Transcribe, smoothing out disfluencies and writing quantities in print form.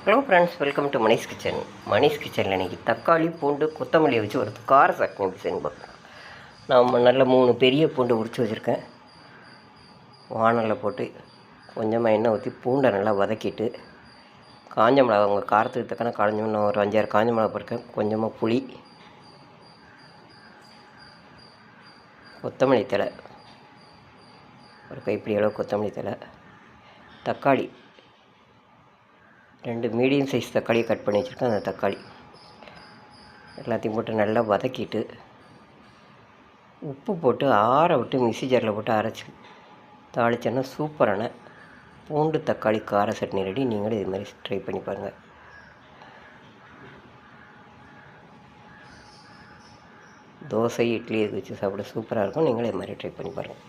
Hello friends, welcome to Manish kitchen. Manish கிச்சனில் இன்றைக்கி தக்காளி பூண்டு கொத்தமல்லியை வச்சு ஒரு கார சட்னி டிசைன் பார்க்கலாம். நான் நல்ல 3 பெரிய பூண்டு உரித்து வச்சுருக்கேன். வானலில் போட்டு கொஞ்சமாக எண்ணெய் ஊற்றி பூண்டை நல்லா வதக்கிட்டு, காஞ்ச மிளகா உங்கள் காரத்துக்கு தக்கன காஞ்ச மிளகா ஒரு 5-6 காஞ்ச மிளகா போட்டிருக்கேன். கொஞ்சமாக புளி, கொத்தமல்லி தழை ஒரு கைப்பிடி அளவு கொத்தமல்லி தழை, தக்காளி 2 மீடியம் சைஸ் தக்காளியை கட் பண்ணி வச்சுருக்கேன். அந்த தக்காளி எல்லாத்தையும் போட்டு நல்லா வதக்கிட்டு, உப்பு போட்டு ஆற விட்டு மிக்ஸி ஜாரில் போட்டு அரைச்சி தாளிச்சோன்னா சூப்பரான பூண்டு தக்காளி கார சட்னி ரெடி. நீங்களும் இது மாதிரி ட்ரை பண்ணி பாருங்கள். தோசை, இட்லி இது வச்சு சாப்பிட சூப்பராக இருக்கும். நீங்களும் இது மாதிரி ட்ரை பண்ணி பாருங்கள்.